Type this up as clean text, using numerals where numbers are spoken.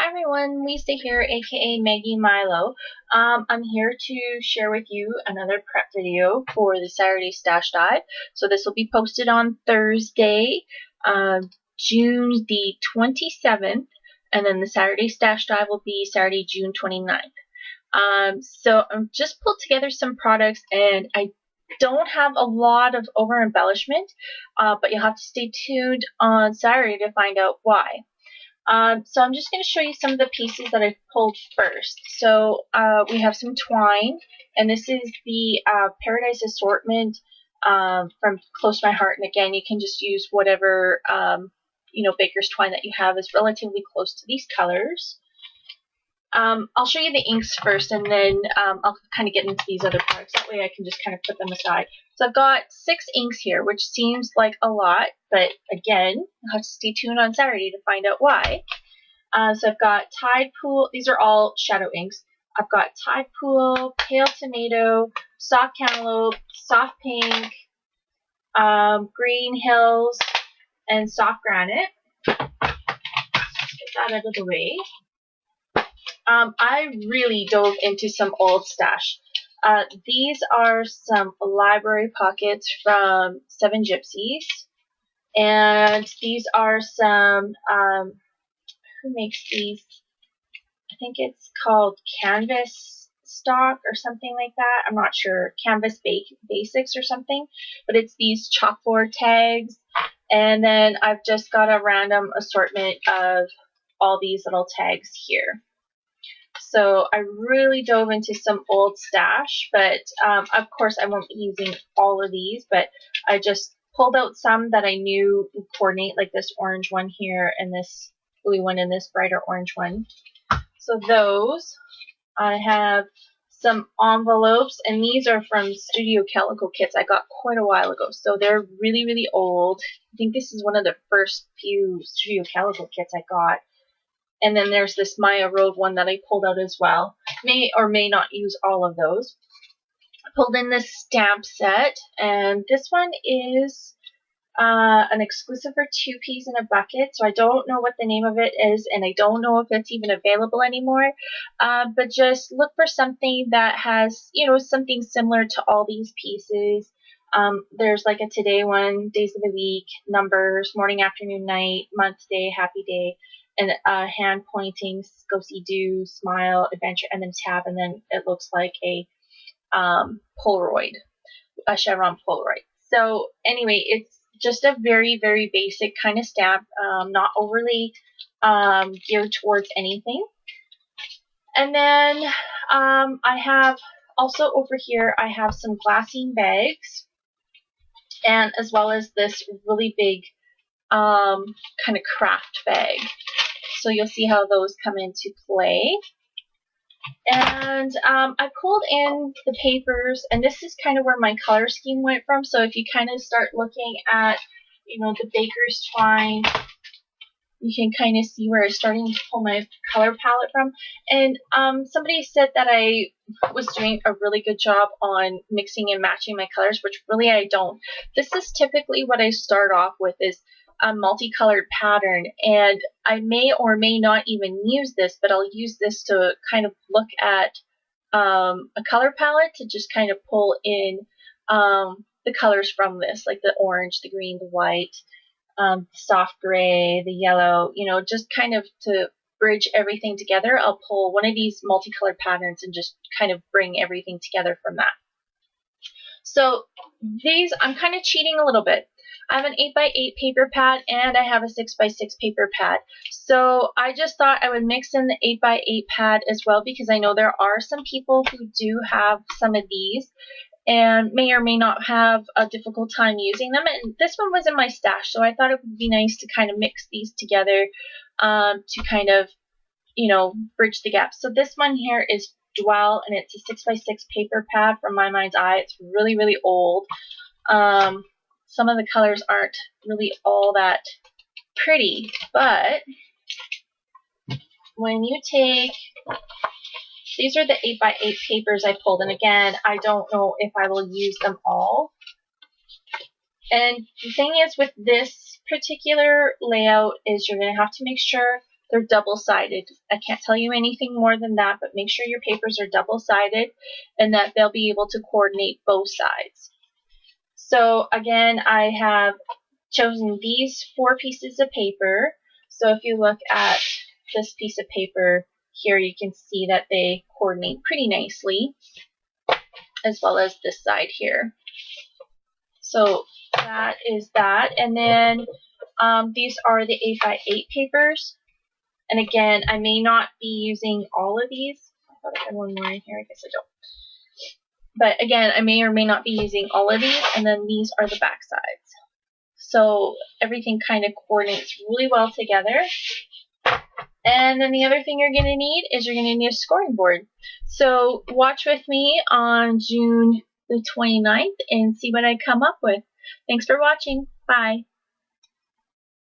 Hi everyone, Lisa here, aka Maggie Milo. I'm here to share with you another prep video for the Saturday Stash Dive. So this will be posted on Thursday, June the 27th, and then the Saturday Stash Dive will be Saturday, June 29th. So I'm just pulled together some products, and I don't have a lot of over embellishment, but you'll have to stay tuned on Saturday to find out why. So I'm just going to show you some of the pieces that I pulled first. So we have some twine, and this is the Paradise Assortment from Close to My Heart. And again, you can just use whatever baker's twine that you have is relatively close to these colors. I'll show you the inks first, and then I'll kind of get into these other products. That way I can just kind of put them aside. So I've got 6 inks here, which seems like a lot, but again, you'll have to stay tuned on Saturday to find out why. So I've got Tide Pool. These are all shadow inks. I've got Tide Pool, Pale Tomato, Soft Cantaloupe, Soft Pink, Green Hills, and Soft Granite. Let's get that out of the way. I really dove into some old stash. These are some library pockets from Seven Gypsies, and these are some, who makes these? I think it's called Canvas Stock or something like that. I'm not sure. Canvas Basics or something, but it's these chalkboard tags, and then I've just got a random assortment of all these little tags here. So I really dove into some old stash, but of course I won't be using all of these, but I just pulled out some that I knew would coordinate, like this orange one here and this blue one and this brighter orange one. So those, I have some envelopes, and these are from Studio Calico kits I got quite a while ago, so they're really, really old. I think this is one of the first few Studio Calico kits I got. And then there's this Maya Road one that I pulled out as well. May or may not use all of those. I pulled in this stamp set, and this one is an exclusive for 2 peas in a bucket. So I don't know what the name of it is, and I don't know if it's even available anymore. But just look for something that has, something similar to all these pieces. There's like a today one, days of the week, numbers, morning, afternoon, night, month, day, happy day, and hand pointing, go see do, smile, adventure, and then tab, and then it looks like a Polaroid, a chevron Polaroid. So anyway, it's just a very, very basic kind of stamp, not overly geared towards anything. And then I have also over here, I have some glassine bags, and as well as this really big kind of craft bag. So you'll see how those come into play. And I pulled in the papers, and this is kind of where my color scheme went from. So if you kind of start looking at, the baker's twine, you can kind of see where I'm starting to pull my color palette from. And somebody said that I was doing a really good job on mixing and matching my colors, which really I don't. This is typically what I start off with, is a multicolored pattern, and I may or may not even use this, but I'll use this to kind of look at a color palette to just kind of pull in the colors from this, like the orange, the green, the white, soft gray, the yellow, just kind of to bridge everything together. I'll pull one of these multicolored patterns and just kind of bring everything together from that. So these, I'm kind of cheating a little bit. I have an 8x8 paper pad, and I have a 6x6 paper pad. So I just thought I would mix in the 8x8 pad as well, because I know there are some people who do have some of these and may or may not have a difficult time using them. And this one was in my stash, so I thought it would be nice to kind of mix these together to kind of, bridge the gap. So this one here is Dwell, and it's a 6x6 paper pad from My Mind's Eye. It's really, really old. Some of the colors aren't really all that pretty, but when you take, these are the 8x8 papers I pulled, and again, I don't know if I will use them all. And the thing is with this particular layout is you're going to have to make sure They're double-sided. I can't tell you anything more than that, but make sure your papers are double-sided and that they'll be able to coordinate both sides. So again, I have chosen these 4 pieces of paper. So if you look at this piece of paper here, you can see that they coordinate pretty nicely, as well as this side here. So that is that. And then these are the 8x8 papers. And again, I may not be using all of these. I thought I had one more in here. I guess I don't. But again, I may or may not be using all of these. And then these are the back sides. So everything kind of coordinates really well together. And then the other thing you're going to need is you're going to need a scoring board. So watch with me on June the 29th and see what I come up with. Thanks for watching. Bye.